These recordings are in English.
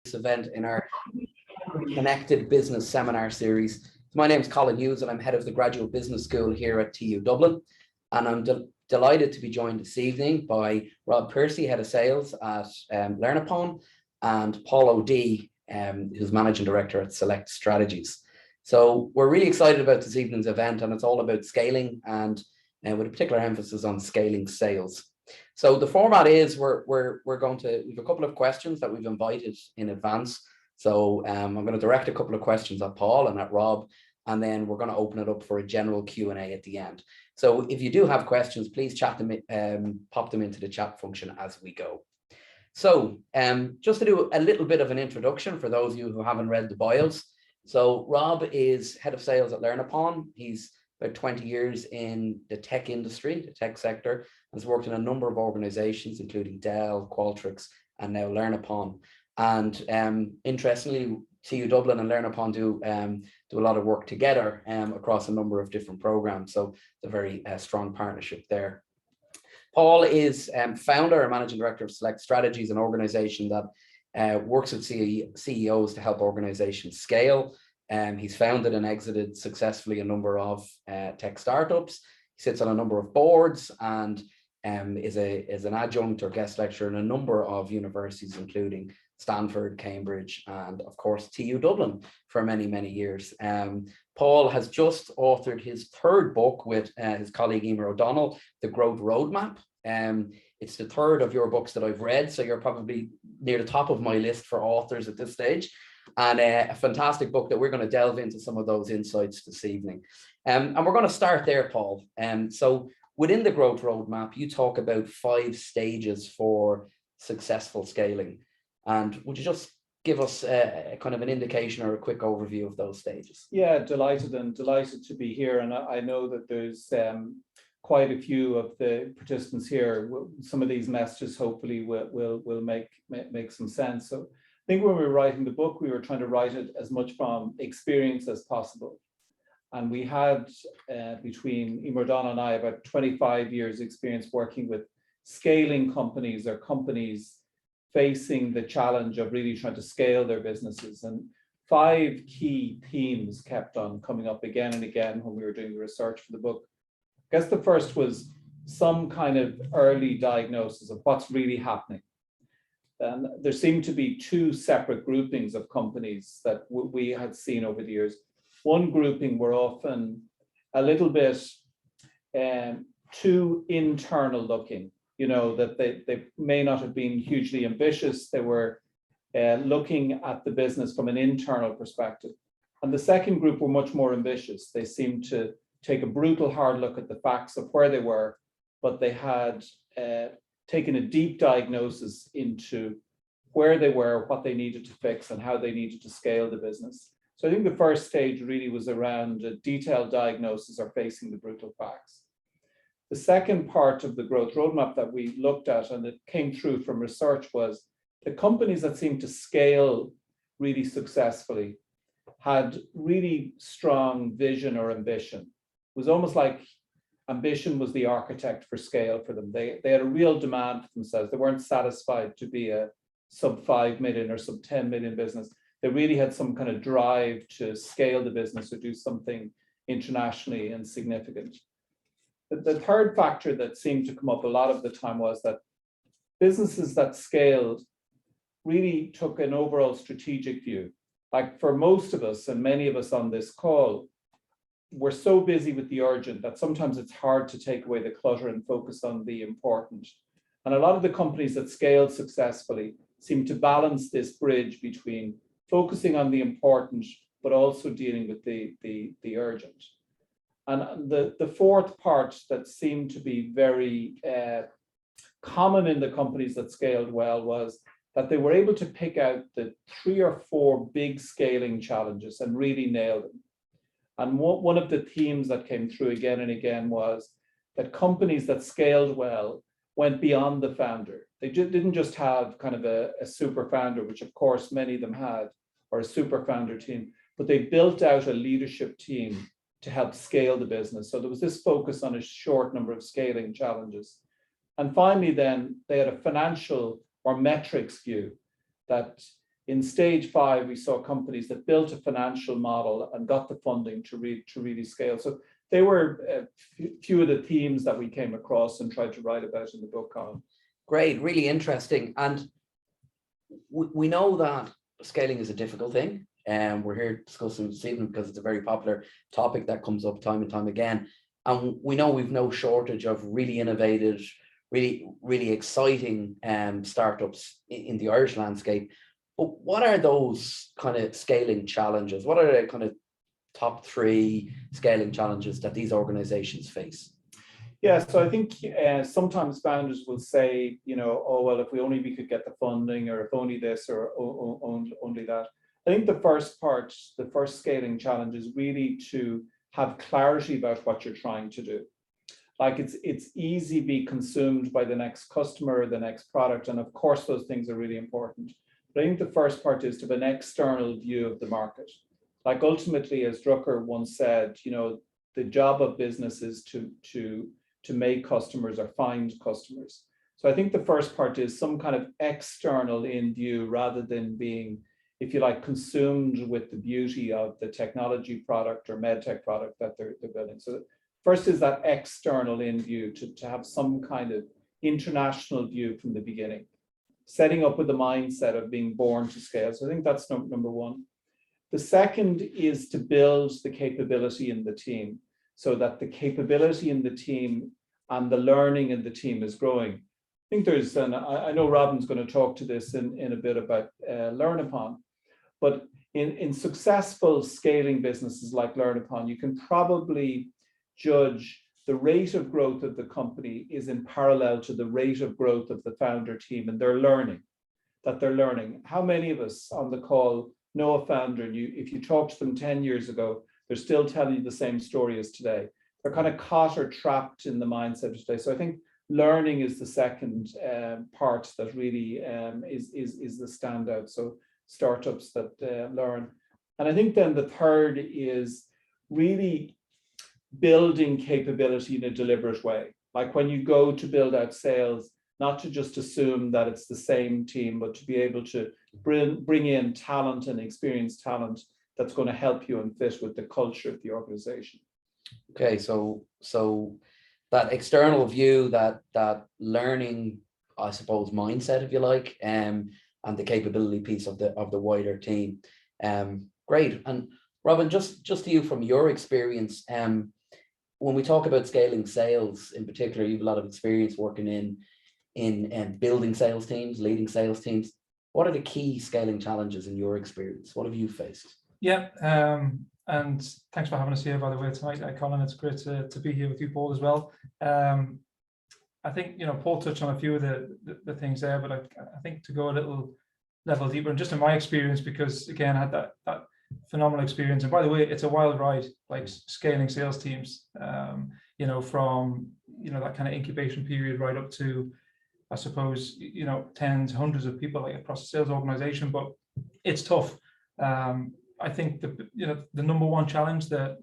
event in our Connected Business Seminar series. My name is Colin Hughes and I'm head of the Graduate Business School here at TU Dublin. And I'm delighted to be joined this evening by Rob Pearcy, head of sales at LearnUpon, and Paul O'D, who's managing director at Select Strategies. So we're really excited about this evening's event, and it's all about scaling and with a particular emphasis on scaling sales. So the format is we've a couple of questions that we've invited in advance. So I'm going to direct a couple of questions at Paul and at Rob, and then we're going to open it up for a general Q&A at the end. So if you do have questions, please chat them, pop them into the chat function as we go. So just to do a little bit of an introduction for those of you who haven't read the bios. So Rob is head of sales at LearnUpon. He's about 20 years in the tech industry, the tech sector, and has worked in a number of organizations, including Dell, Qualtrics, and now LearnUpon. And interestingly, TU Dublin and LearnUpon do a lot of work together across a number of different programs. So it's a very strong partnership there. Paul is founder and managing director of Select Strategies, an organization that works with CEOs to help organizations scale. He's founded and exited successfully a number of tech startups. He sits on a number of boards and is an adjunct or guest lecturer in a number of universities, including Stanford, Cambridge, and of course TU Dublin for many, many years. Paul has just authored his third book with his colleague Emer O'Donnell, The Growth Roadmap. It's the third of your books that I've read, so you're probably near the top of my list for authors at this stage. And a fantastic book that we're going to delve into some of those insights this evening. And we're going to start there, Paul. So within the Growth Roadmap, you talk about 5 stages for successful scaling. And would you just give us a kind of an indication or a quick overview of those stages? Yeah, delighted to be here. And I know that there's quite a few of the participants here. Some of these messages hopefully will make some sense. So I think when we were writing the book, we were trying to write it as much from experience as possible. And we had, between Emer O'Donnell and I, about 25 years experience working with scaling companies or companies facing the challenge of really trying to scale their businesses. And 5 key themes kept on coming up again and again when we were doing the research for the book. I guess the first was some kind of early diagnosis of what's really happening. And there seemed to be 2 separate groupings of companies that we had seen over the years. One grouping were often a little bit too internal looking, you know, that they may not have been hugely ambitious. They were looking at the business from an internal perspective. And the second group were much more ambitious. They seemed to take a brutal hard look at the facts of where they were, but they had taken a deep diagnosis into where they were, what they needed to fix, and how they needed to scale the business. So I think the first stage really was around a detailed diagnosis or facing the brutal facts. The second part of the growth roadmap that we looked at, and it came through from research, was the companies that seemed to scale really successfully had really strong vision or ambition. It was almost like ambition was the architect for scale for them. They had a real demand for themselves. They weren't satisfied to be a sub 5 million or sub 10 million business. They really had some kind of drive to scale the business or do something internationally and significant. The third factor that seemed to come up a lot of the time was that businesses that scaled really took an overall strategic view. Like for most of us and many of us on this call, we're so busy with the urgent that sometimes it's hard to take away the clutter and focus on the important. And a lot of the companies that scaled successfully seem to balance this bridge between focusing on the important, but also dealing with the urgent. And the fourth part that seemed to be very common in the companies that scaled well was that they were able to pick out the 3 or 4 big scaling challenges and really nail them. And one of the themes that came through again and again was that companies that scaled well went beyond the founder. They didn't just have kind of a super founder, which of course many of them had, or a super founder team, but they built out a leadership team to help scale the business. So there was this focus on a short number of scaling challenges. And finally, then they had a financial or metrics view that In stage 5, we saw companies that built a financial model and got the funding to really scale. So they were a few of the themes that we came across and tried to write about in the book, Colin. Great, really interesting. And we know that scaling is a difficult thing. And we're here discussing this evening because it's a very popular topic that comes up time and time again. And we know we've no shortage of really innovative, really exciting startups in the Irish landscape. But what are those kind of scaling challenges? What are the kind of top 3 scaling challenges that these organizations face? Yeah, so I think sometimes founders will say, oh, well, if we could get the funding, or if only this, or only that. I think the first scaling challenge is really to have clarity about what you're trying to do. Like it's easy to be consumed by the next customer or the next product. And of course, those things are really important. But I think the first part is to have an external view of the market. Like ultimately, as Drucker once said, the job of business is to make customers or find customers. So I think the first part is some kind of external in view rather than being, if you like, consumed with the beauty of the technology product or medtech product that they're building. So first is that external in view, to have some kind of international view from the beginning, setting up with the mindset of being born to scale. So I think that's number 1. The second is to build the capability in the team so that the capability in the team and the learning in the team is growing. I think there's, and I know Robin's going to talk to this in a bit about LearnUpon, but in successful scaling businesses like LearnUpon, you can probably judge the rate of growth of the company is in parallel to the rate of growth of the founder team and their learning, How many of us on the call know a founder, and if you talk to them 10 years ago, they're still telling you the same story as today. They're kind of caught or trapped in the mindset of today. So I think learning is the second part that really is the standout. So startups that learn. And I think then the third is really building capability in a deliberate way. Like when you go to build out sales, not to just assume that it's the same team, but to be able to bring in talent and experienced talent that's going to help you and fit with the culture of the organization. Okay, so that external view, that learning, I suppose, mindset, if you like, and the capability piece of the wider team. Great. And Robin, just to you from your experience, when we talk about scaling sales in particular, you have a lot of experience working in building sales teams, leading sales teams. What are the key scaling challenges in your experience? What have you faced? Yeah, and thanks for having us here, by the way, tonight, Colin. It's great to be here with you, Paul, as well. I think, Paul touched on a few of the things there, but I think to go a little level deeper, and just in my experience, because again, I had that phenomenal experience. And by the way, it's a wild ride, like scaling sales teams, from, that kind of incubation period right up to, I suppose, tens, hundreds of people like across the sales organization, but it's tough. I think the number one challenge that,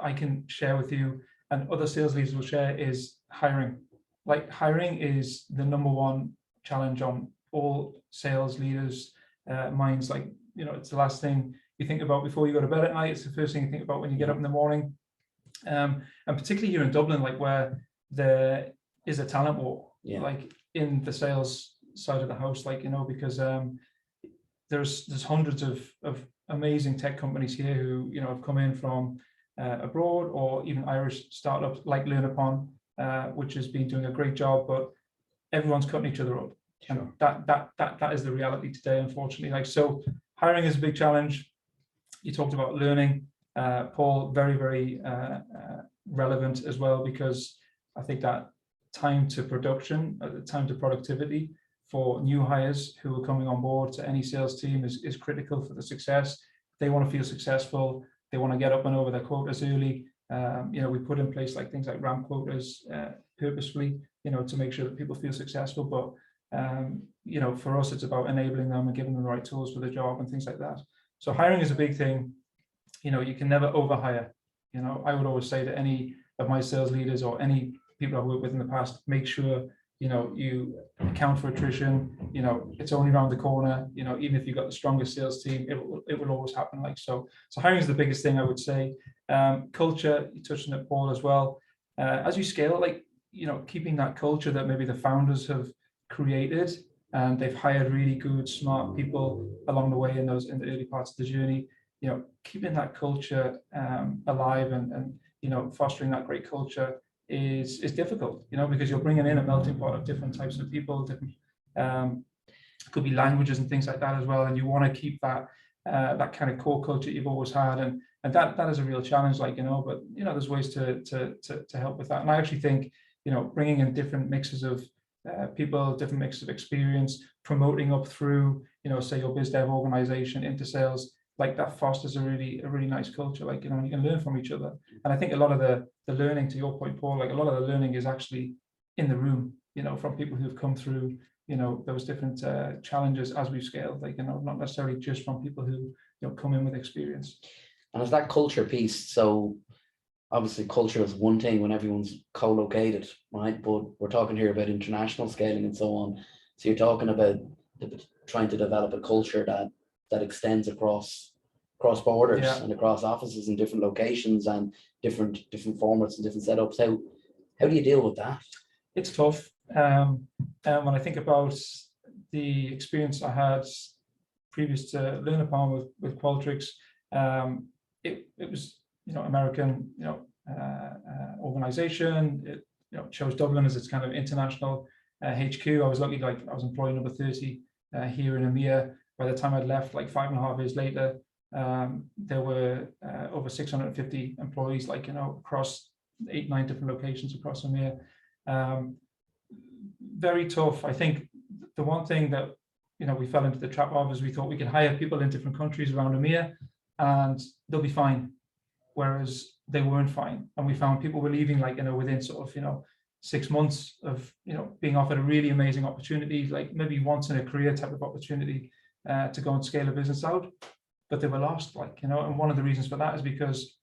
I can share with you and other sales leaders will share is hiring. Like hiring is the number one challenge on all sales leaders' minds. Like, it's the last thing you think about before you go to bed at night. It's the first thing you think about when you get up in the morning. And particularly here in Dublin, like where there is a talent war, like in the sales side of the house, like, because there's hundreds of amazing tech companies here who, have come in from abroad, or even Irish startups like LearnUpon, which has been doing a great job, but everyone's cutting each other up. Sure. And that is the reality today, unfortunately. Like, so hiring is a big challenge. You talked about learning, Paul, very, very relevant as well, because I think that time to production, time to productivity for new hires who are coming on board to any sales team is critical for the success. They want to feel successful. They want to get up and over their quotas early. We put in place like things like ramp quotas purposefully, to make sure that people feel successful. But for us, it's about enabling them and giving them the right tools for the job and things like that. So hiring is a big thing. You can never overhire. I would always say to any of my sales leaders or any people I've worked with in the past, make sure you account for attrition, it's only around the corner, even if you've got the strongest sales team, it will always happen like so. So hiring is the biggest thing I would say. Culture, you touched on it, Paul, as well. As you scale, keeping that culture that maybe the founders have created, and they've hired really good, smart people along the way in the early parts of the journey, keeping that culture alive and fostering that great culture is difficult, because you're bringing in a melting pot of different types of people, different could be languages and things like that as well, and you want to keep that that kind of core culture you've always had, and that is a real challenge, but there's ways to help with that. And I actually think bringing in different mixes of people, different mixes of experience, promoting up through say your biz dev organization into sales, that fosters a really nice culture. You can learn from each other. And I think a lot of the learning, to your point, Paul, a lot of the learning is actually in the room, from people who've come through those different challenges as we've scaled, not necessarily just from people who come in with experience. And it's that culture piece. So obviously culture is one thing when everyone's co-located, right? But we're talking here about international scaling and so on. So you're talking about trying to develop a culture that extends across borders and across offices in different locations and different formats and different setups. How do you deal with that? It's tough. And when I think about the experience I had previous to LearnUpon with Qualtrics, it was American organization. It chose Dublin as its kind of international HQ. I was lucky, I was employee number 30 here in EMEA. By the time I'd left, 5.5 years later, there were over 650 employees, across 8-9 different locations across EMEA. Very tough. I think the one thing that we fell into the trap of is we thought we could hire people in different countries around EMEA and they'll be fine, whereas they weren't fine. And we found people were leaving within sort of 6 months of being offered a really amazing opportunity, maybe once in a career type of opportunity to go and scale a business out, but they were lost, and one of the reasons for that is because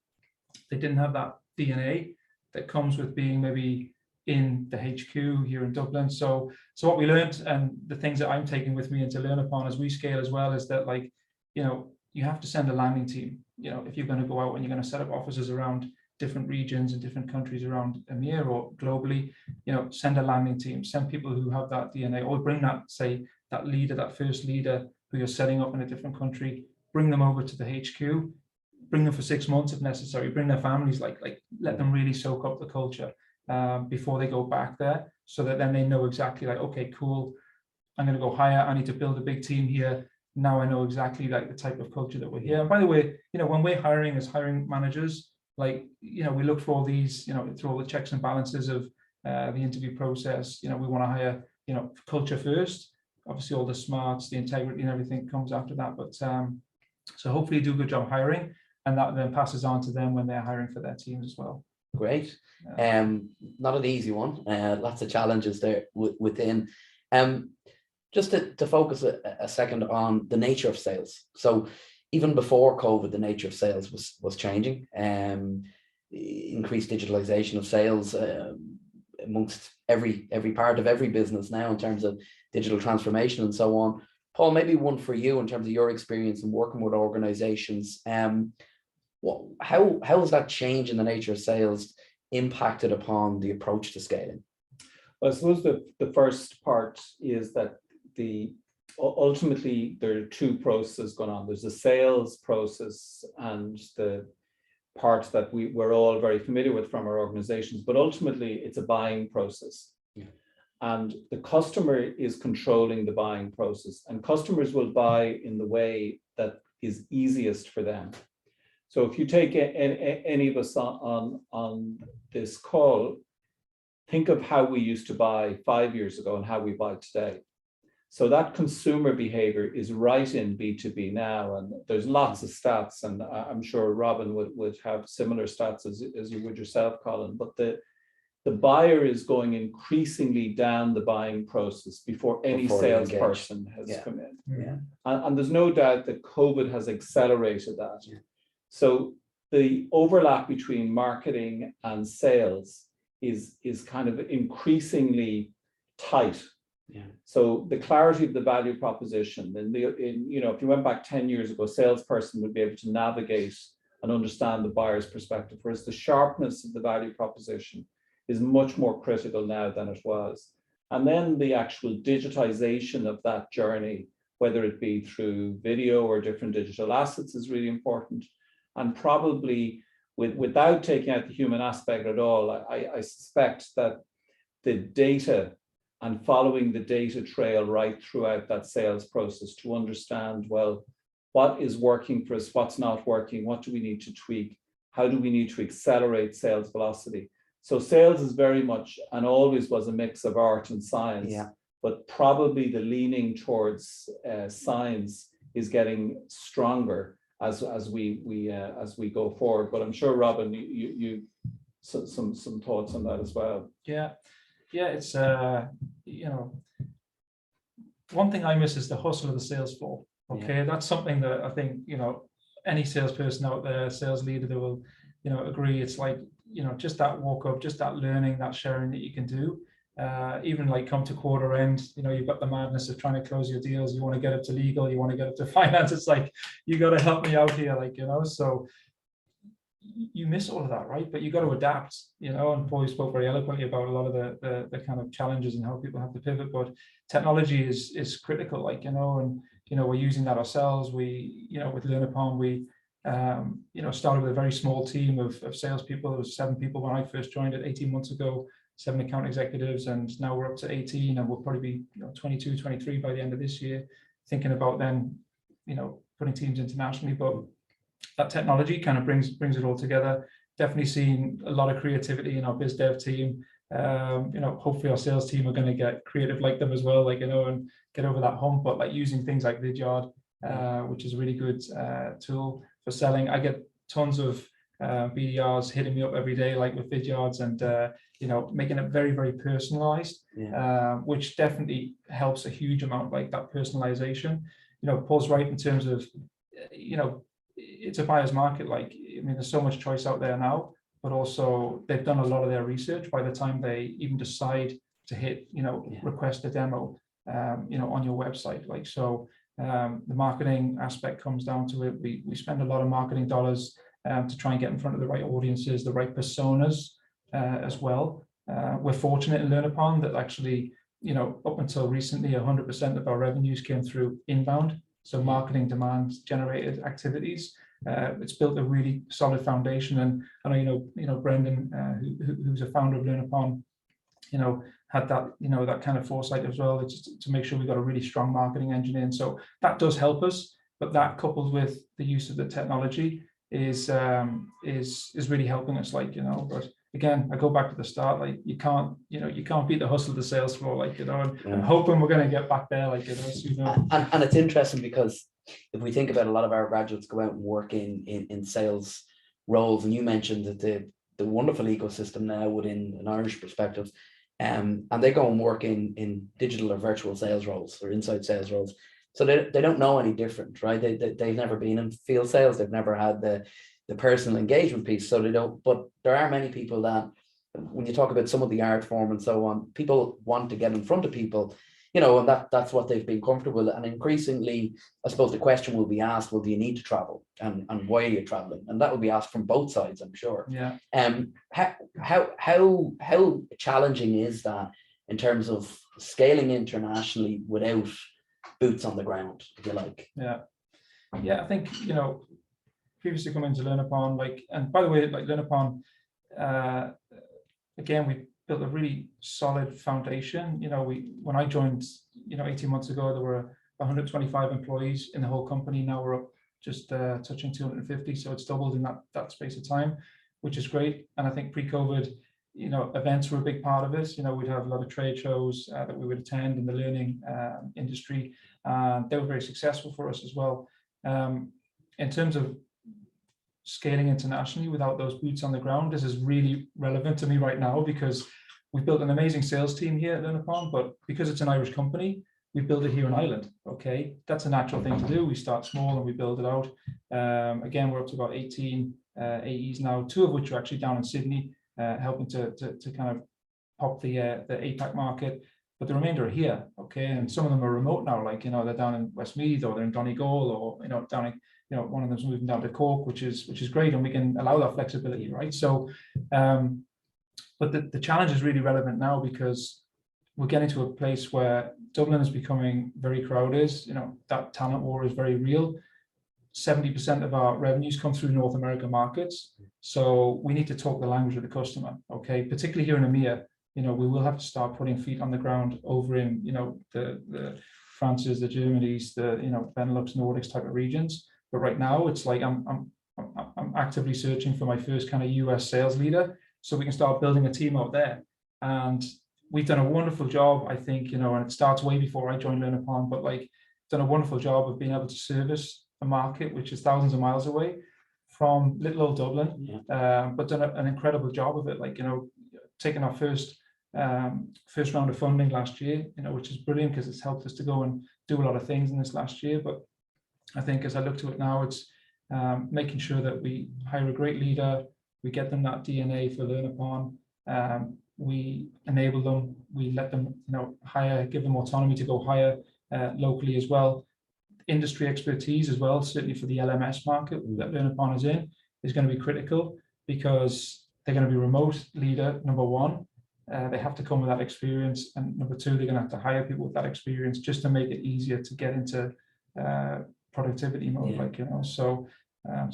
they didn't have that DNA that comes with being maybe in the HQ here in Dublin. So what we learned, and the things that I'm taking with me into LearnUpon as we scale as well, is that you have to send a landing team. If you're going to go out and you're going to set up offices around different regions and different countries around EMEA or globally, send a landing team, send people who have that DNA, or bring that leader, that first leader who you're setting up in a different country, bring them over to the HQ, bring them for 6 months if necessary, bring their families, let them really soak up the culture before they go back there, so that then they know exactly okay, cool, I'm going to go hire, I need to build a big team here. Now I know exactly the type of culture that we're here. And by the way, when we're hiring as hiring managers, we look for all these, through all the checks and balances of the interview process. We want to hire, culture first. Obviously, all the smarts, the integrity, and everything comes after that. But so hopefully, do a good job hiring, and that then passes on to them when they're hiring for their teams as well. Great. Not an easy one. Lots of challenges there within. Just to focus a second on the nature of sales. So even before COVID, the nature of sales was changing. Increased digitalization of sales amongst every part of every business now in terms of digital transformation and so on. Paul, maybe one for you in terms of your experience in working with organizations. How has that change in the nature of sales impacted upon the approach to scaling? Well, I suppose the first part is that ultimately there are two processes going on. There's the sales process and the part that we're all very familiar with from our organizations, but ultimately it's a buying process. Yeah. And the customer is controlling the buying process, and customers will buy in the way that is easiest for them. So if you take any of us on this call, think of how we used to buy 5 years ago and how we buy today. So that consumer behavior is right in B2B now, and there's lots of stats, and I'm sure Robin would have similar stats as you would yourself, Colin, but the buyer is going increasingly down the buying process before any salesperson has come in. Yeah. And there's no doubt that COVID has accelerated that. Yeah. So the overlap between marketing and sales is kind of increasingly tight. Yeah. So the clarity of the value proposition, if you went back 10 years ago, a salesperson would be able to navigate and understand the buyer's perspective, whereas the sharpness of the value proposition is much more critical now than it was. And then the actual digitization of that journey, whether it be through video or different digital assets, is really important. And probably without taking out the human aspect at all, I suspect that the data and following the data trail right throughout that sales process to understand, well, what is working for us, what's not working, what do we need to tweak, how do we need to accelerate sales velocity. So sales is very much and always was a mix of art and science, but probably the leaning towards science is getting stronger as we go forward. But I'm sure, Robin, you some thoughts on that as well. Yeah, it's one thing I miss is the hustle of the sales floor. Okay, that's something that I think any salesperson out there, sales leader, that will agree. It's like just that walk up, just that learning, that sharing that you can do. Even like come to quarter end, you've got the madness of trying to close your deals. You want to get up to legal, you want to get up to finance. It's like, you got to help me out here, so you miss all of that, right? But you got to adapt, and Paul, you spoke very eloquently about a lot of the kind of challenges and how people have to pivot. But technology is critical, and we're using that ourselves. We, with LearnUpon, we started with a very small team of salespeople. It was 7 people when I first joined it 18 months ago, 7 account executives, and now we're up to 18, and we'll probably be 22, 23 by the end of this year, thinking about then, putting teams internationally. But that technology kind of brings it all together. Definitely seen a lot of creativity in our biz dev team. Hopefully our sales team are going to get creative like them as well, and get over that hump. But using things like Vidyard, which is a really good tool for selling. I get tons of BDRs hitting me up every day, with Vidyards, and making it very, very personalized, which definitely helps a huge amount, that personalization. Paul's right in terms of, it's a buyer's market. There's so much choice out there now, but also they've done a lot of their research by the time they even decide to hit, request a demo, on your website. The marketing aspect comes down to it. We spend a lot of marketing dollars to try and get in front of the right audiences, the right personas as well. We're fortunate in LearnUpon that actually, up until recently, 100% of our revenues came through inbound. So marketing demand generated activities. It's built a really solid foundation. And I know, Brendan, who's a founder of LearnUpon, had that, that kind of foresight as well, to make sure we got a really strong marketing engine in. So that does help us, but that coupled with the use of the technology is really helping us, but again, I go back to the start, you can't beat the hustle of the sales floor, I'm hoping we're going to get back there, soon. And it's interesting because if we think about a lot of our graduates go out and work in sales roles, and you mentioned that the wonderful ecosystem now within an Irish perspective, and they go and work in digital or virtual sales roles or inside sales roles. So they don't know any different, right? They've never been in field sales. They've never had the personal engagement piece. So they don't, but there are many people that, when you talk about some of the art form and so on, people want to get in front of people, and that's what they've been comfortable with. And increasingly, I suppose the question will be asked, well, do you need to travel? And why are you traveling? And that will be asked from both sides, I'm sure. Yeah. How challenging is that in terms of scaling internationally without boots on the ground, if you like? Yeah, I think, previously coming to LearnUpon, and by the way, LearnUpon, again, we built a really solid foundation. When I joined, 18 months ago, there were 125 employees in the whole company. Now we're up just touching 250, so it's doubled in that space of time, which is great. And I think pre-COVID, events were a big part of it. We'd have a lot of trade shows that we would attend in the learning industry. They were very successful for us as well. In terms of scaling internationally without those boots on the ground, this is really relevant to me right now, because we've built an amazing sales team here at LearnUpon, but because it's an Irish company, we build it here in Ireland. Okay, that's a natural thing to do. We start small and we build it out. Again, we're up to about 18 AEs now, 2 of which are actually down in Sydney, helping to kind of pop the APAC market. but the remainder are here, okay? And some of them are remote now, like, you know, they're down in Westmeath, or they're in Donegal, or, you know, down in, you know, one of them's moving down to Cork, which is great, and we can allow that flexibility, right? So, but the challenge is really relevant now, because we're getting to a place where Dublin is becoming very crowded. You know, that talent war is very real. 70% of our revenues come through North American markets. So we need to talk the language of the customer, okay? Particularly here in EMEA, you know, we will have to start putting feet on the ground over in, you know, the France's, the Germany's, the, you know, Benelux, Nordics type of regions. But right now it's like I'm actively searching for my first kind of US sales leader, so we can start building a team out there. And we've done a wonderful job, I think, you know, and it starts way before I joined LearnUpon, but like done a wonderful job of being able to service a market which is thousands of miles away from little old Dublin, but done an incredible job of it. Like, you know, taking our first round of funding last year, you know, which is brilliant, because it's helped us to go and do a lot of things in this last year. But I think as I look to it now, it's making sure that we hire a great leader, we get them that DNA for LearnUpon, we enable them, we let them, you know, hire, give them autonomy to go hire locally as well. Industry expertise as well, certainly for the LMS market that LearnUpon is in, is going to be critical, because they're going to be remote leader, number one. They have to come with that experience, and number two, they're going to have to hire people with that experience just to make it easier to get into productivity mode, like, you know. So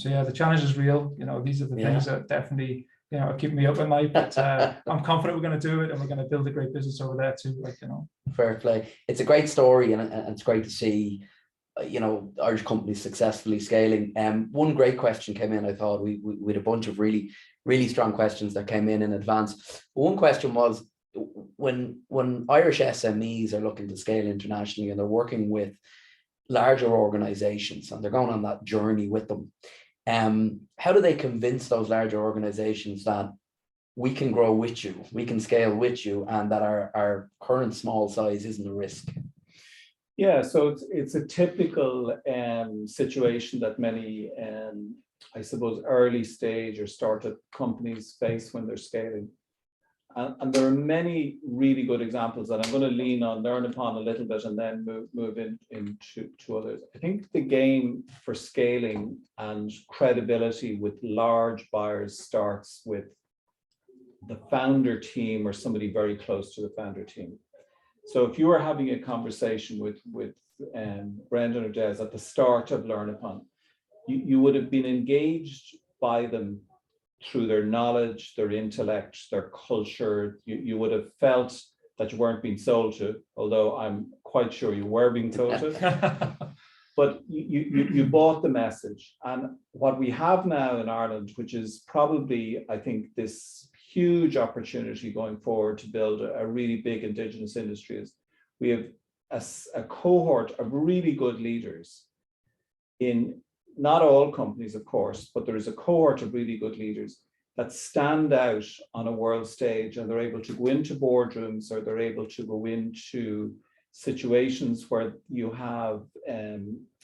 yeah, the challenge is real. You know, these are the things that definitely, you know, keep me up at night, but I'm confident we're going to do it, and we're going to build a great business over there too, like, you know. Fair play. It's a great story, and it's great to see, you know, Irish companies successfully scaling. One great question came in. I thought we had a bunch of really strong questions that came in advance. One question was, when Irish SMEs are looking to scale internationally and they're working with larger organizations and they're going on that journey with them, how do they convince those larger organizations that we can grow with you, we can scale with you, and that our current small size isn't a risk? Yeah, so it's a typical situation that many, I suppose, early stage or startup companies face when they're scaling. And there are many really good examples that I'm going to lean on LearnUpon a little bit and then move into others. I think the game for scaling and credibility with large buyers starts with the founder team or somebody very close to the founder team. So if you were having a conversation with Brendan or Des at the start of LearnUpon, you would have been engaged by them through their knowledge, their intellect, their culture. You would have felt that you weren't being sold to, although I'm quite sure you were being sold to. But you bought the message. And what we have now in Ireland, which is probably, I think, this huge opportunity going forward to build a really big Indigenous industry, is we have a cohort of really good leaders in not all companies, of course, but there is a cohort of really good leaders that stand out on a world stage, and they're able to go into boardrooms, or they're able to go into situations where you have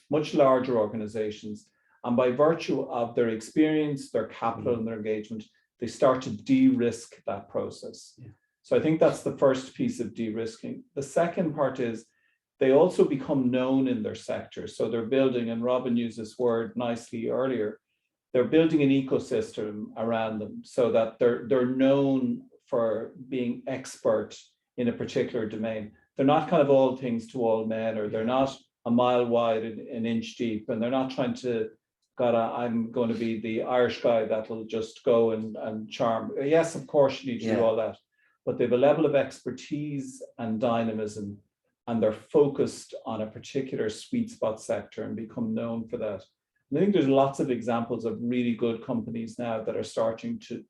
much larger organizations, and by virtue of their experience, their capital, and their engagement, they start to de-risk that process. Yeah. So I think that's the first piece of de-risking. The second part is they also become known in their sector. So they're building, and Robin used this word nicely earlier, they're building an ecosystem around them so that they're known for being expert in a particular domain. They're not kind of all things to all men, or they're not a mile wide and an inch deep, and they're not trying to, I'm going to be the Irish guy that'll just go and charm. Yes, of course you need to do all that, but they have a level of expertise and dynamism, and they're focused on a particular sweet spot sector and become known for that. And I think there's lots of examples of really good companies now that are starting to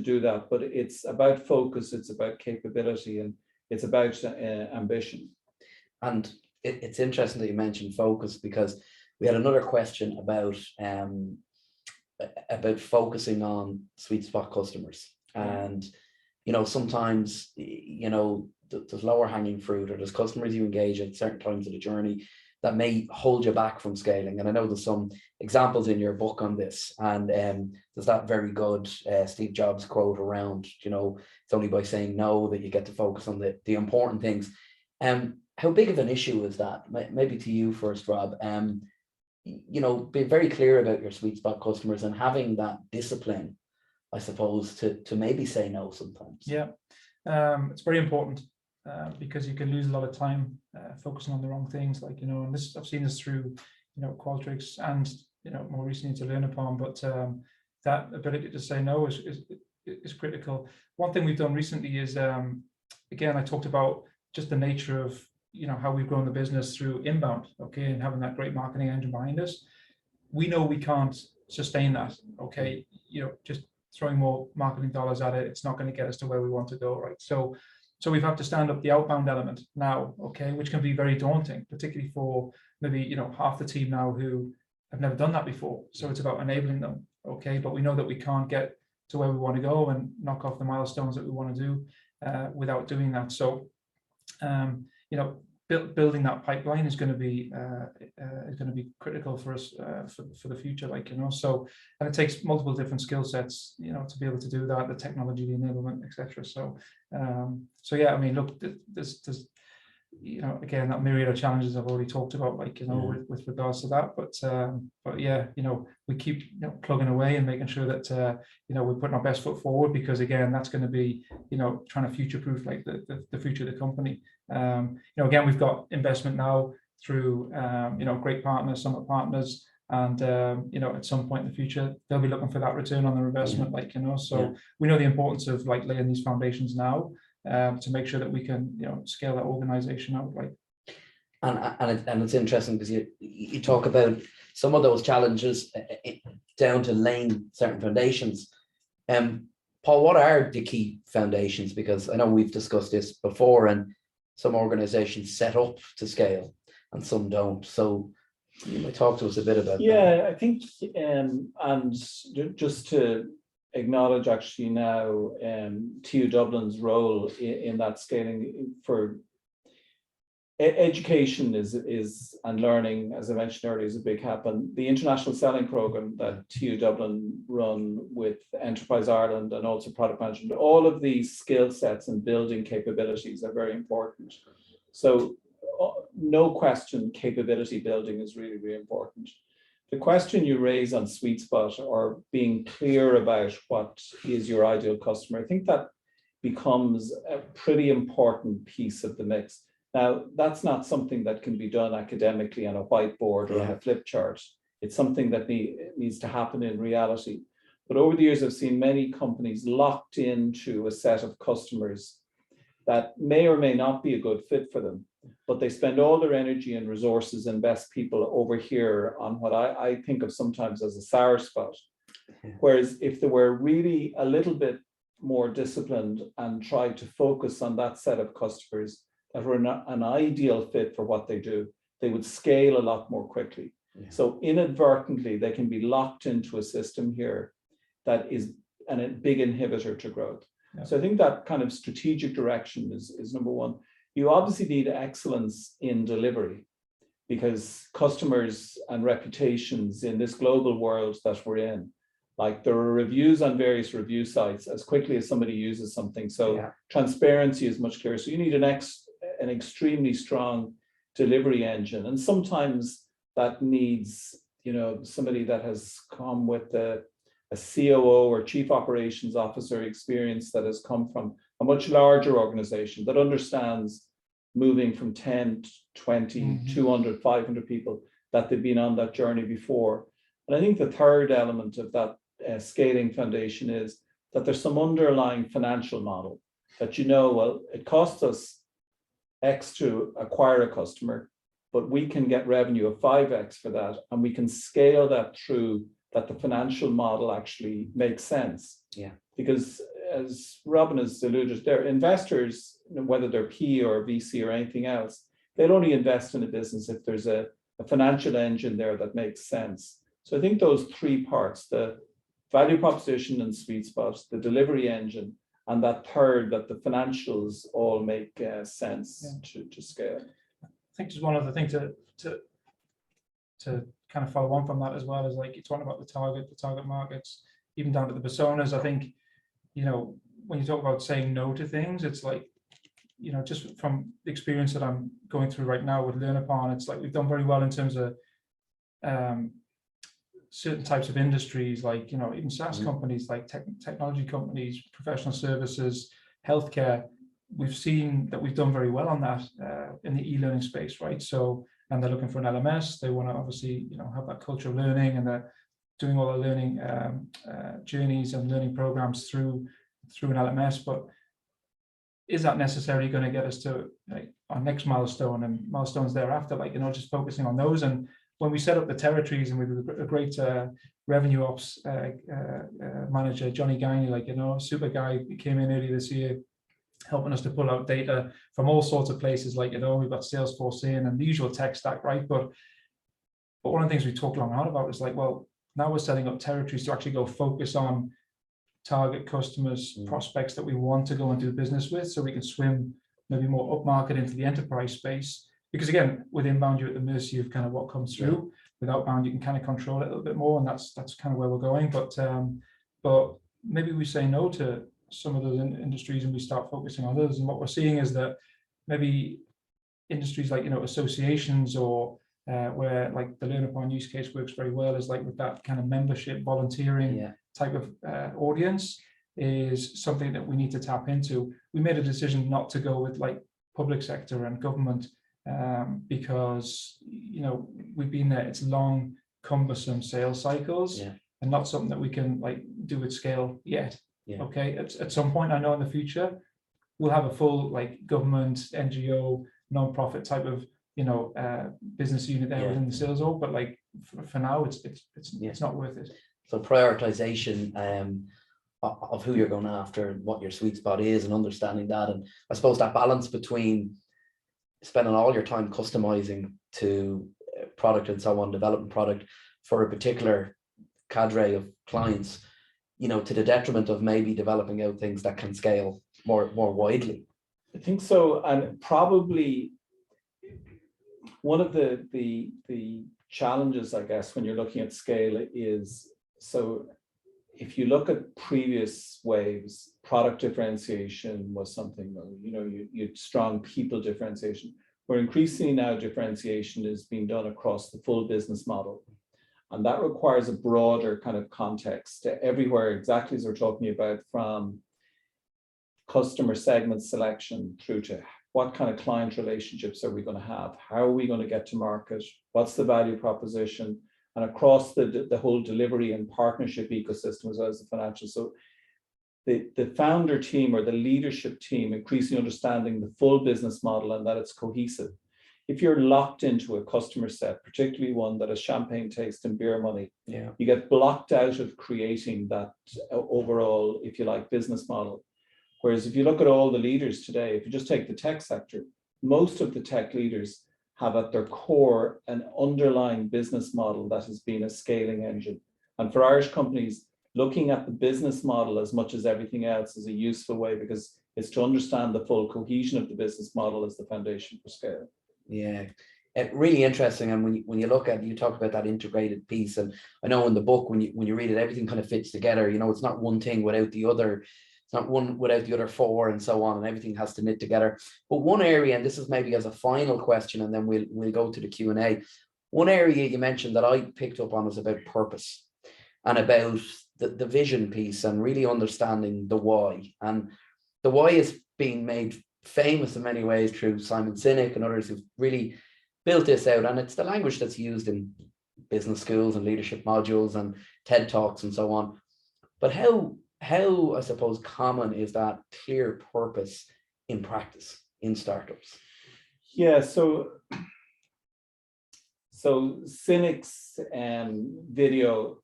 do that, but it's about focus, it's about capability, and it's about ambition. And it's interesting that you mentioned focus, because we had another question about focusing on sweet spot customers. And, you know, sometimes, you know, there's lower hanging fruit, or there's customers you engage at certain times of the journey that may hold you back from scaling? And I know there's some examples in your book on this, and there's that very good Steve Jobs quote around, it's only by saying no that you get to focus on the important things. How big of an issue is that? Maybe to you first, Rob. Be very clear about your sweet spot customers and having that discipline, I suppose, to maybe say no sometimes. Yeah, it's very important because you can lose a lot of time focusing on the wrong things, and this, I've seen this through, Qualtrics and, more recently to LearnUpon, but that ability to say no is critical. One thing we've done recently is, again, I talked about just the nature of, how we've grown the business through inbound, okay, and having that great marketing engine behind us. We know we can't sustain that, okay, just throwing more marketing dollars at it, it's not going to get us to where we want to go, right? So we've had to stand up the outbound element now, okay, which can be very daunting, particularly for maybe, half the team now who have never done that before. So it's about enabling them, okay, but we know that we can't get to where we want to go and knock off the milestones that we want to do without doing that. So, building that pipeline is going to be critical for us for the future, So, and it takes multiple different skill sets, to be able to do that, the technology, the enablement, etc. So, yeah, I mean, look, there's again, that myriad of challenges I've already talked about, with regards to that. But yeah, we keep plugging away and making sure that we're putting our best foot forward, because again, that's going to be trying to future-proof the future of the company. Again, we've got investment now through great partners, summit partners, and at some point in the future they'll be looking for that return on their investment. So we know the importance of laying these foundations now to make sure that we can scale that organization out. And it's interesting because you talk about some of those challenges down to laying certain foundations. Paul, what are the key foundations? Because I know we've discussed this before, and some organizations set up to scale and some don't. So you might talk to us a bit about that. Yeah, I think, and just to acknowledge actually now TU Dublin's role in that scaling for education is and learning, as I mentioned earlier, is a big happen. The international selling program that TU Dublin run with Enterprise Ireland and also product management, all of these skill sets and building capabilities are very important. So no question, capability building is really, really important. The question you raise on sweet spot or being clear about what is your ideal customer, I think that becomes a pretty important piece of the mix. Now, that's not something that can be done academically on a whiteboard or on a flip chart. It's something that needs to happen in reality. But over the years, I've seen many companies locked into a set of customers that may or may not be a good fit for them, but they spend all their energy and resources and best people over here on what I think of sometimes as a sour spot. Whereas if they were really a little bit more disciplined and tried to focus on that set of customers that were an ideal fit for what they do, they would scale a lot more quickly. Yeah. So inadvertently, they can be locked into a system here that is a big inhibitor to growth. Yeah. So I think that kind of strategic direction is number one. You obviously need excellence in delivery, because customers and reputations in this global world that we're in, there are reviews on various review sites as quickly as somebody uses something. So transparency is much clearer. So you need an extremely strong delivery engine. And sometimes that needs, somebody that has come with a COO or chief operations officer experience that has come from a much larger organization that understands moving from 10 to 20, 200, 500 people, that they've been on that journey before. And I think the third element of that scaling foundation is that there's some underlying financial model that, well, it costs us X to acquire a customer, but we can get revenue of 5X for that, and we can scale that through that the financial model actually makes sense. Yeah. Because as Robin has alluded, they're investors, whether they're P or VC or anything else, they'll only invest in a business if there's a financial engine there that makes sense. So I think those three parts, the value proposition and sweet spots, the delivery engine, and that third, that the financials all make sense to scale. I think just one other thing to to kind of follow on from that as well, is like you're talking about the target markets, even down to the personas. I think, you know, when you talk about saying no to things, it's like, you know, just from the experience that I'm going through right now with LearnUpon, it's like we've done very well in terms of certain types of industries, like, you know, even SaaS companies, like technology companies, professional services, healthcare. We've seen that we've done very well on that in the e-learning space, right? So, and they're looking for an LMS. They want to obviously, you know, have that culture of learning, and they're doing all the learning journeys and learning programs through an LMS. But is that necessarily going to get us to like our next milestone and milestones thereafter? Like, you know, just focusing on those. And when we set up the territories, and we have a great revenue ops manager, Johnny Gainey, like, you know, super guy, he came in earlier this year, helping us to pull out data from all sorts of places. Like, you know, we've got Salesforce in and the usual tech stack, right? But one of the things we talked long and hard about is like, well, now we're setting up territories to actually go focus on target customers, prospects that we want to go and do business with, so we can swim maybe more upmarket into the enterprise space. Because again, with inbound, you're at the mercy of kind of what comes through. With outbound, you can kind of control it a little bit more, and that's kind of where we're going. But maybe we say no to some of those industries and we start focusing on others. And what we're seeing is that maybe industries like, you know, associations, or where like the LearnUpon use case works very well, is like with that kind of membership volunteering type of audience, is something that we need to tap into. We made a decision not to go with like public sector and government because, you know, we've been there. It's long, cumbersome sales cycles, and not something that we can like do at scale yet. Okay, at some point, I know in the future, we'll have a full like government, NGO, non-profit type of, you know, business unit there within the sales org. But like for now, it's not worth it. So prioritization of who you're going after and what your sweet spot is, and understanding that, and I suppose that balance between spending all your time customizing to product and so on, developing product for a particular cadre of clients, you know, to the detriment of maybe developing out things that can scale more widely. I think so. And probably one of the challenges, I guess, when you're looking at scale is, so if you look at previous waves, product differentiation was something, you know, you had strong people differentiation, where increasingly now differentiation is being done across the full business model. And that requires a broader kind of context everywhere, exactly as we're talking about, from customer segment selection through to what kind of client relationships are we going to have? How are we going to get to market? What's the value proposition? And across the whole delivery and partnership ecosystem, as well as the financial. So the founder team or the leadership team increasingly understanding the full business model and that it's cohesive. If you're locked into a customer set, particularly one that has champagne taste and beer money, you get blocked out of creating that overall, if you like, business model. Whereas if you look at all the leaders today, if you just take the tech sector, most of the tech leaders have at their core an underlying business model that has been a scaling engine. And for Irish companies, looking at the business model as much as everything else is a useful way, because it's to understand the full cohesion of the business model as the foundation for scale. Yeah, really interesting. And when you look at, you talk about that integrated piece, and I know in the book, when you read it, everything kind of fits together. You know, it's not one thing without the other. It's not one without the other four, and so on, and everything has to knit together. But one area, and this is maybe as a final question, and then we'll go to the Q&A. One area you mentioned that I picked up on was about purpose and about the vision piece, and really understanding the why. And the why is being made famous in many ways through Simon Sinek and others who've really built this out. And it's the language that's used in business schools and leadership modules and TED Talks and so on. But how I suppose common is that clear purpose in practice in startups? Yeah, so Sinek's video,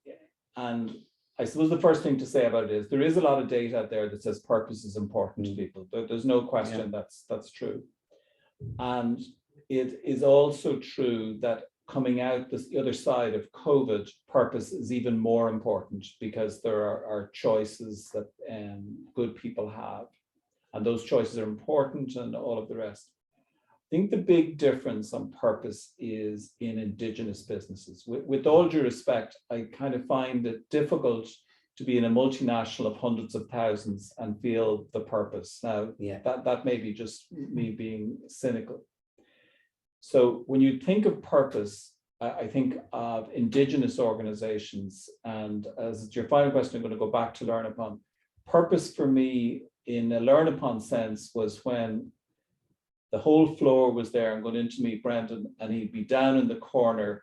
and I suppose the first thing to say about it is there is a lot of data out there that says purpose is important to people. There's no question that's true. And it is also true that coming out the other side of COVID, purpose is even more important, because there are choices that good people have. And those choices are important, and all of the rest. I think the big difference on purpose is in Indigenous businesses. With all due respect, I kind of find it difficult to be in a multinational of hundreds of thousands and feel the purpose. Now, that may be just me being cynical. So when you think of purpose, I think of Indigenous organizations, and as your final question, I'm going to go back to LearnUpon. Purpose for me in a LearnUpon sense was when the whole floor was there. I'm going in to meet Brendan, and he'd be down in the corner,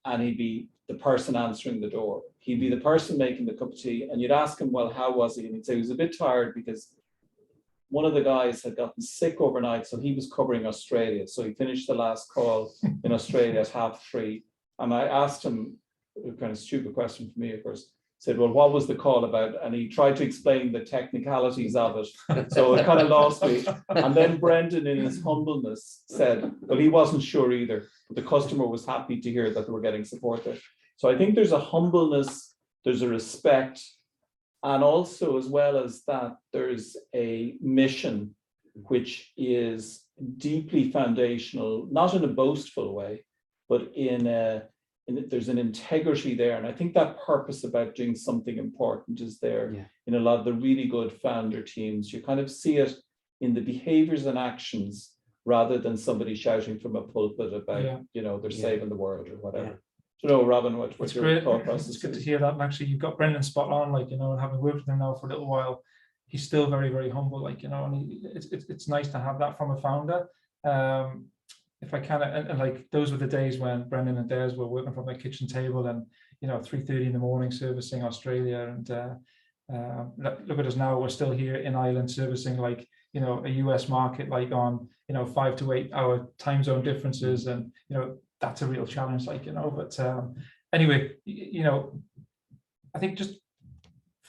and he'd be the person answering the door. He'd be the person making the cup of tea, and you'd ask him, well, how was he? And he'd say he was a bit tired because one of the guys had gotten sick overnight, so he was covering Australia. So he finished the last call in Australia at 3:30. And I asked him a kind of stupid question for me, of course. Said, well, what was the call about? And he tried to explain the technicalities of it. So it kind of lost me. And then Brendan, in his humbleness, said, well, he wasn't sure either. But the customer was happy to hear that they were getting support there. So I think there's a humbleness, there's a respect, and also, as well as that, there's a mission which is deeply foundational, not in a boastful way, but there's an integrity there. And I think that purpose about doing something important is there in a lot of the really good founder teams. You kind of see it in the behaviors and actions rather than somebody shouting from a pulpit about, they're saving the world or whatever. You know, Robin, what's your thought process? It's good to hear that. And actually, you've got Brendan spot on, and having worked with him now for a little while, he's still very, very humble, and it's nice to have that from a founder. If I can, and like those were the days when Brendan and Des were working from their kitchen table and 3:30 in the morning servicing Australia, and look at us now, we're still here in Ireland servicing a US market on 5 to 8 hour time zone differences, and that's a real challenge, but anyway, I think just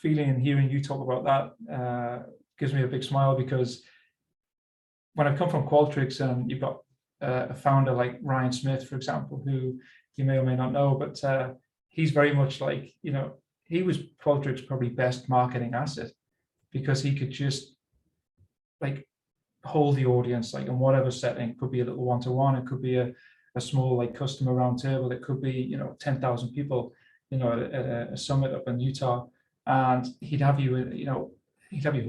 feeling and hearing you talk about that gives me a big smile, because when I've come from Qualtrics and you've got a founder like Ryan Smith, for example, who you may or may not know, but he's very much he was Qualtrics' probably best marketing asset, because he could just hold the audience in whatever setting. It could be a little one-to-one, it could be a small customer roundtable, it could be 10,000 people at a summit up in Utah, and he'd have you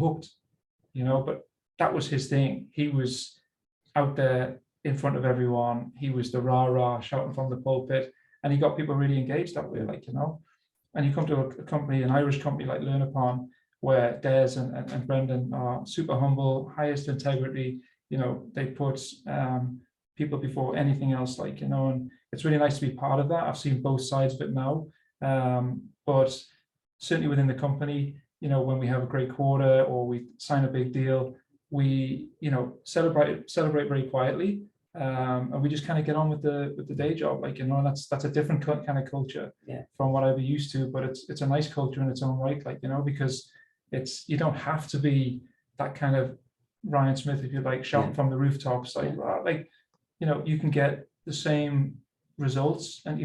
hooked, but that was his thing. He was out there in front of everyone. He was the rah-rah shouting from the pulpit, and he got people really engaged that way, and you come to a company, an Irish company like LearnUpon, where Des and Brendan are super humble, highest integrity. They put people before anything else, and it's really nice to be part of that. I've seen both sides of it now, but certainly within the company, when we have a great quarter or we sign a big deal, we celebrate very quietly, and we just kind of get on with the day job, and that's a different kind of culture from what I've been used to, but it's a nice culture in its own right, because you don't have to be that kind of Ryan Smith, if you shouting from the rooftops, you can get the same results and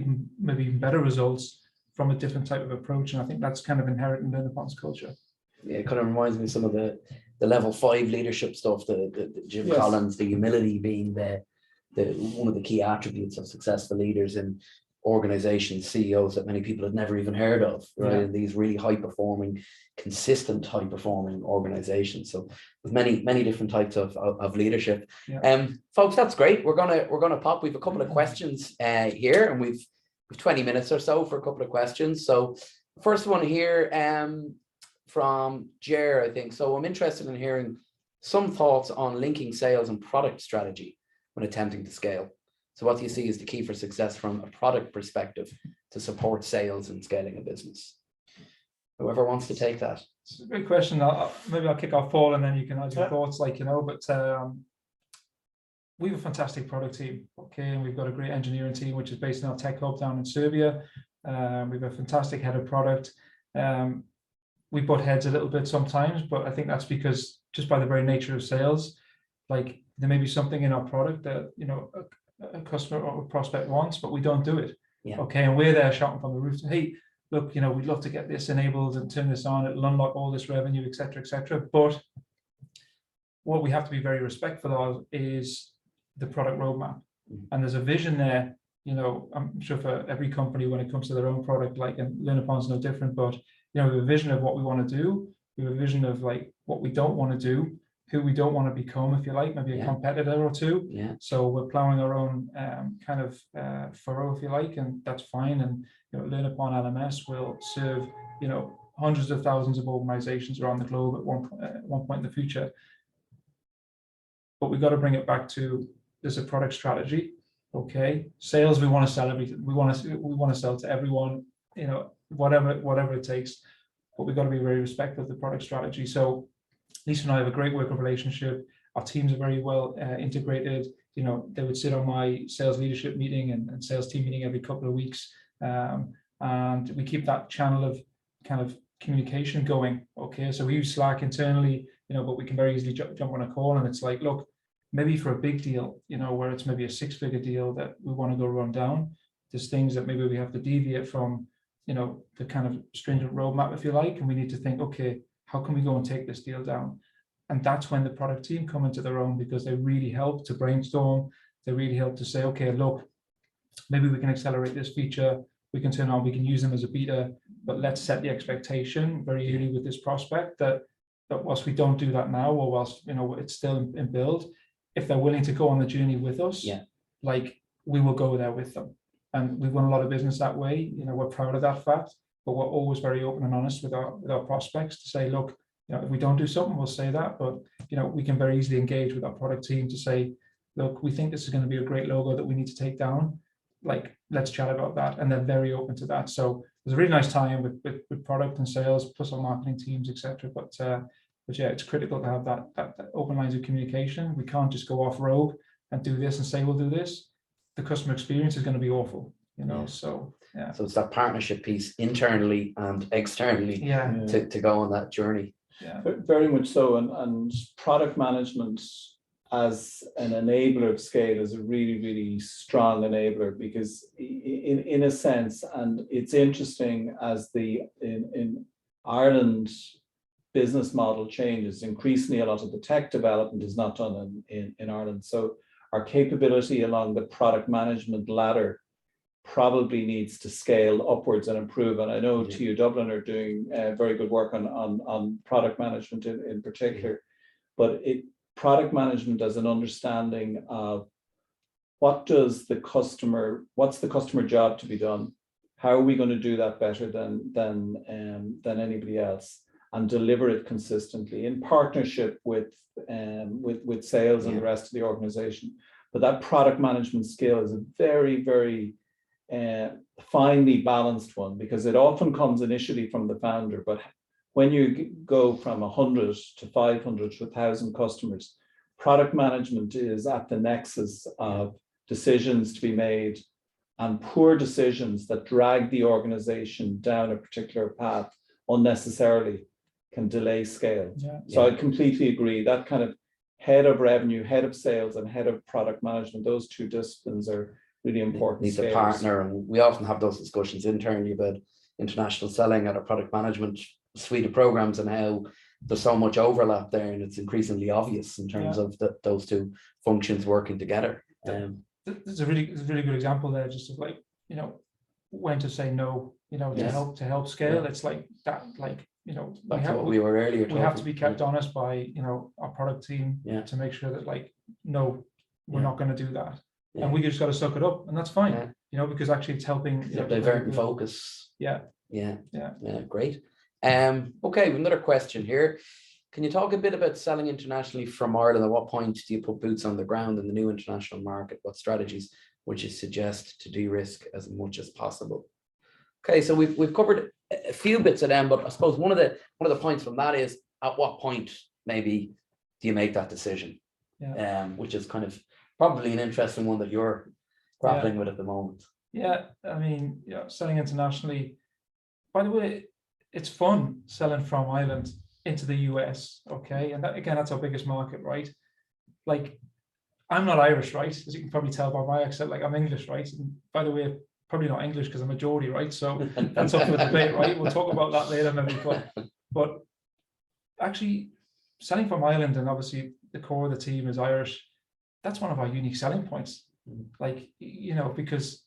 maybe even better results from a different type of approach. And I think that's kind of inherent in LearnUpon's culture. Yeah, it kind of reminds me of some of the level 5 leadership stuff, the Jim Collins, the humility being the one of the key attributes of successful leaders in organizations, CEOs that many people had never even heard of, right? And these really high-performing, consistent high-performing organizations. So with many different types of leadership. Folks, that's great. We're gonna pop. We've a couple of questions here, and we've 20 minutes or so for a couple of questions. So first one here from Jer, I think. So I'm interested in hearing some thoughts on linking sales and product strategy when attempting to scale. So what do you see is the key for success from a product perspective to support sales and scaling a business? Whoever wants to take that. It's a great question. Maybe I'll kick off, Paul, and then you can add your thoughts, but we have a fantastic product team, and we've got a great engineering team, which is based in our tech hub down in Serbia. We've a fantastic head of product. We butt heads a little bit sometimes, but I think that's because just by the very nature of sales, there may be something in our product that a customer or a prospect wants, but we don't do it. And we're there shouting from the roof, hey, look, we'd love to get this enabled and turn this on, it'll unlock all this revenue, etc., etc. But what we have to be very respectful of is the product roadmap. And there's a vision there, you know, I'm sure for every company when it comes to their own product, like, and LearnUpon's no different, but, you know, we have a vision of what we want to do. We have a vision of like what we don't want to do, who we don't want to become, if you like, maybe a competitor or two. Yeah. So we're plowing our own kind of furrow, if you like, and that's fine. And, you know, LearnUpon LMS will serve, you know, hundreds of thousands of organizations around the globe at one point in the future. But we've got to bring it back to, there's a product strategy. Okay, sales, we want to sell everything. We want to sell to everyone, you know, whatever it takes. But we've got to be very respectful of the product strategy. So Lisa and I have a great working relationship. Our teams are very well integrated. You know, they would sit on my sales leadership meeting and sales team meeting every couple of weeks. And we keep that channel of kind of communication going. Okay, so we use Slack internally, you know, but we can very easily jump on a call, and it's like, look, maybe for a big deal, you know, where it's maybe a 6-figure deal that we want to go run down, there's things that maybe we have to deviate from, you know, the kind of stringent roadmap, if you like, and we need to think, okay, how can we go and take this deal down? And that's when the product team come into their own, because they really help to brainstorm. They really help to say, okay, look, maybe we can accelerate this feature. We can turn on, we can use them as a beta, but let's set the expectation very early with this prospect that whilst we don't do that now, or whilst, you know, it's still in build, if they're willing to go on the journey with us, like, we will go there with them. And we've won a lot of business that way. You know, we're proud of that fact, but we're always very open and honest with our prospects to say, look, you know, if we don't do something, we'll say that, but, you know, we can very easily engage with our product team to say, look, we think this is going to be a great logo that we need to take down. Like, let's chat about that. And they're very open to that. So there's a really nice tie-in with product and sales, plus our marketing teams, etc. But yeah, it's critical to have that open lines of communication. We can't just go off rogue and do this and say we'll do this. The customer experience is going to be awful, you know. So yeah. So it's that partnership piece internally and externally to go on that journey. Yeah, very much so. And product management as an enabler of scale is a really, really strong enabler, because in a sense, and it's interesting, as in Ireland business model changes, increasingly a lot of the tech development is not done in Ireland. So our capability along the product management ladder probably needs to scale upwards and improve. And I know TU Dublin are doing very good work on product management in particular, but product management as an understanding of what's the customer job to be done? How are we going to do that better than anybody else, and deliver it consistently in partnership with sales and the rest of the organization? But that product management skill is a very, very finely balanced one, because it often comes initially from the founder, but when you go from 100 to 500 to 1,000 customers, product management is at the nexus of decisions to be made, and poor decisions that drag the organization down a particular path unnecessarily can delay scale. So I completely agree. That kind of head of revenue, head of sales, and head of product management, those two disciplines are really important. Needs a partner, and we often have those discussions internally about international selling and our product management suite of programs, and how there's so much overlap there, and it's increasingly obvious in terms of those two functions working together. There's a really good example there, just of, like, you know, when to say no, you know, to help scale. It's like that, like, you know, we were earlier we have to be kept honest by, you know, our product team to make sure that, like, no, we're not going to do that. And we just got to suck it up, and that's fine, you know, because actually it's helping. Divert and focus. Yeah, great. Okay, another question here. Can you talk a bit about selling internationally from Ireland? At what point do you put boots on the ground in the new international market? What strategies would you suggest to de-risk as much as possible? Okay, so we've covered a few bits of them, but I suppose one of the points from that is, at what point maybe do you make that decision? Which is kind of probably an interesting one that you're grappling with at the moment. Yeah, I mean, selling internationally. By the way, it's fun selling from Ireland into the US, okay? And that, again, that's our biggest market, right? Like, I'm not Irish, right? As you can probably tell by my accent, like, I'm English, right? And by the way, probably not English because I'm a Geordie, right? So that's up for debate, right? We'll talk about that later maybe. But actually, selling from Ireland, and obviously the core of the team is Irish. That's one of our unique selling points. Like, because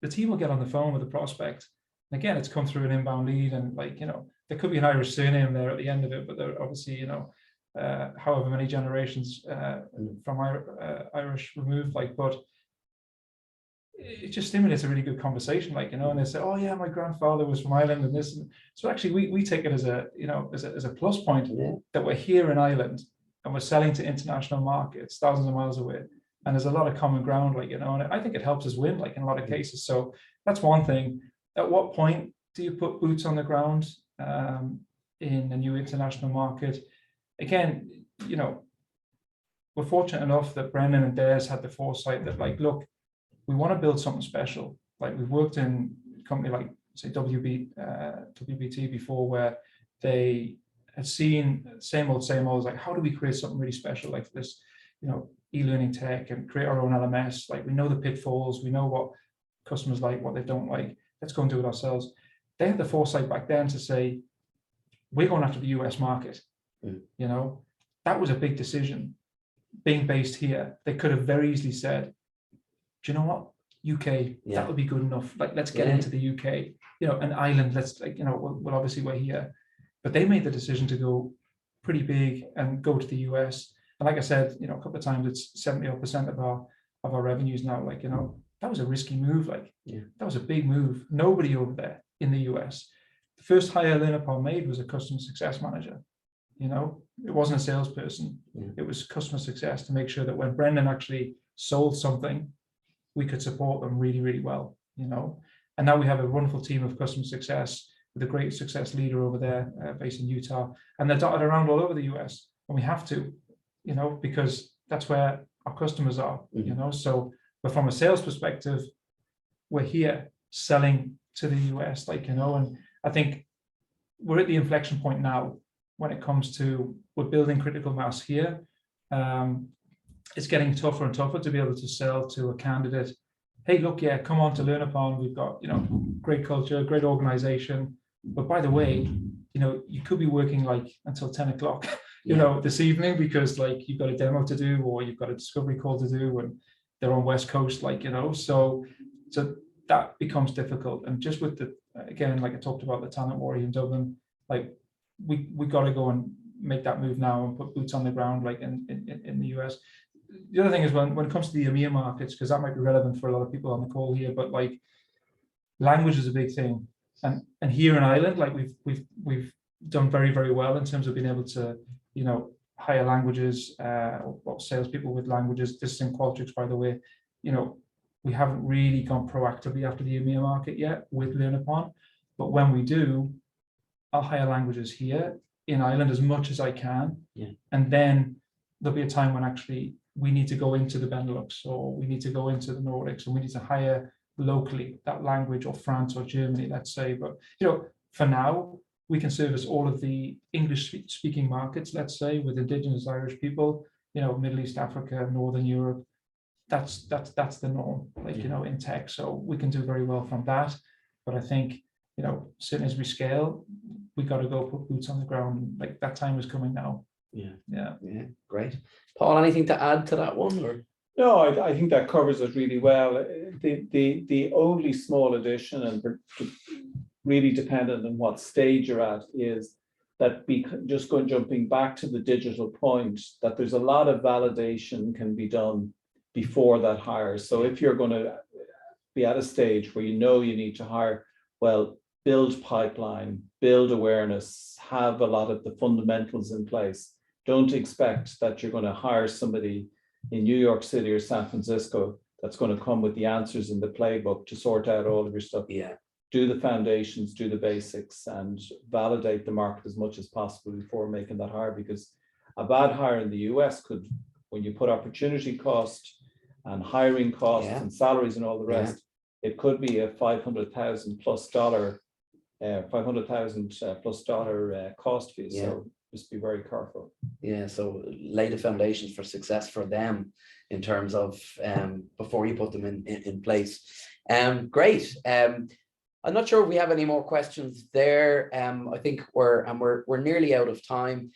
the team will get on the phone with a prospect. And again, it's come through an inbound lead, and like, there could be an Irish surname there at the end of it, but they're obviously, however many generations from Irish removed, like, but it just stimulates a really good conversation, like, and they say, oh yeah, my grandfather was from Ireland and this. And so actually we take it as a plus point that we're here in Ireland and we're selling to international markets thousands of miles away. And there's a lot of common ground, like, and I think it helps us win, like, in a lot of cases. So that's one thing. At what point do you put boots on the ground in a new international market? Again, we're fortunate enough that Brendan and Des had the foresight that, like, look, we want to build something special. Like, we've worked in a company like, say, WBT before, where they had seen same old, like, how do we create something really special like this, e-learning tech, and create our own LMS? Like, we know the pitfalls, we know what customers like, what they don't like. Let's go and do it ourselves. They had the foresight back then to say, we're going after the US market. That was a big decision. Being based here, they could have very easily said, do you know what, UK, that would be good enough. Like, let's get into the UK, and Ireland, let's, like, well, obviously we're here. But they made the decision to go pretty big and go to the US. And like I said, a couple of times, it's 70% of our revenues now. Like, that was a risky move. Like, that was a big move. Nobody over there in the US. The first hire LearnUpon made was a customer success manager. It wasn't a salesperson. It was customer success, to make sure that when Brendan actually sold something, we could support them really, really well. And now we have a wonderful team of customer success with a great success leader over there, based in Utah, and they're dotted around all over the US. And we have to, because that's where our customers are. So, but from a sales perspective, we're here selling to the US, like, and I think we're at the inflection point now when it comes to, we're building critical mass here. It's getting tougher and tougher to be able to sell to a candidate, hey, look, come on to LearnUpon. We've got, great culture, great organization. But by the way, you could be working like until 10 o'clock, this evening, because, like, you've got a demo to do, or you've got a discovery call to do, and they're on West Coast, like, so that becomes difficult. And just with again, like I talked about, the talent war in Dublin, like, we got to go and make that move now and put boots on the ground, like, in the US. The other thing is, when it comes to the EMEA markets, because that might be relevant for a lot of people on the call here, but, like, language is a big thing. And here in Ireland, like, we've done very, very well in terms of being able to, hire languages, or salespeople with languages. This is in Qualtrics, by the way. We haven't really gone proactively after the EMEA market yet with LearnUpon, but when we do, I'll hire languages here in Ireland as much as I can. And then there'll be a time when actually we need to go into the Benelux, or we need to go into the Nordics, and we need to hire locally that language, or France or Germany, let's say. But, for now, we can service all of the English speaking markets, let's say, with Indigenous Irish people, Middle East, Africa, Northern Europe. That's the norm, like, in tech. So we can do very well from that. But I think, certainly as we scale, we got to go put boots on the ground. Like, that time is coming now. Yeah. Great. Paul, anything to add to that one? Or? No, I think that covers it really well. The only small addition, and really dependent on what stage you're at, is that jumping back to the digital point, that there's a lot of validation can be done before that hire. So if you're going to be at a stage where you need to hire, well, build pipeline, build awareness, have a lot of the fundamentals in place. Don't expect that you're going to hire somebody in New York City or San Francisco that's going to come with the answers in the playbook to sort out all of your stuff. Do the foundations, do the basics, and validate the market as much as possible before making that hire, because a bad hire in the US could, when you put opportunity cost and hiring costs and salaries and all the rest, it could be a $500,000 plus cost fee. So just be very careful. So lay the foundations for success for them in terms of before you put them in place. Great. I'm not sure if we have any more questions there. I think we're nearly out of time.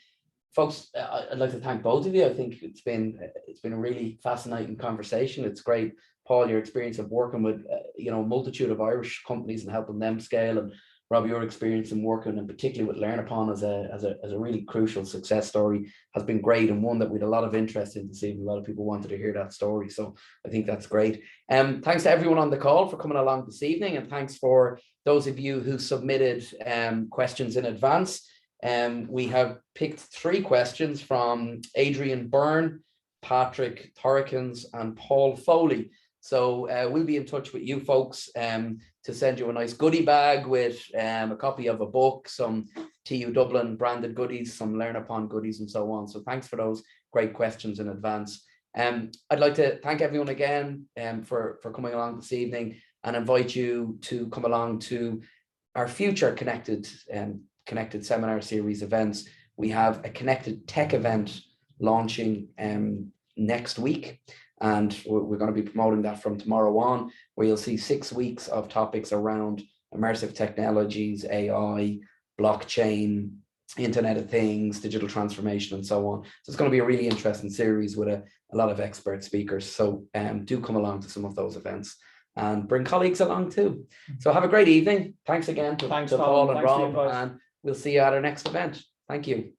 folks, I'd like to thank both of you. I think it's been a really fascinating conversation. It's great, Paul, your experience of working with a multitude of Irish companies and helping them scale, and Rob, your experience in working, and particularly with LearnUpon as a really crucial success story, has been great, and one that we had a lot of interest in this evening. A lot of people wanted to hear that story, so I think that's great. Thanks to everyone on the call for coming along this evening, and thanks for those of you who submitted questions in advance. We have picked 3 questions from Adrian Byrne, Patrick Thorikins, and Paul Foley. So we'll be in touch with you folks to send you a nice goodie bag with a copy of a book, some TU Dublin branded goodies, some LearnUpon goodies, and so on. So thanks for those great questions in advance. I'd like to thank everyone again for coming along this evening, and invite you to come along to our future Connected Seminar Series events. We have a Connected Tech event launching next week, and we're going to be promoting that from tomorrow on, where you'll see 6 weeks of topics around immersive technologies, AI, blockchain, Internet of Things, digital transformation, and so on. So it's going to be a really interesting series with a lot of expert speakers. So do come along to some of those events and bring colleagues along too. So have a great evening. Thanks again to Paul and Rob, and we'll see you at our next event. Thank you.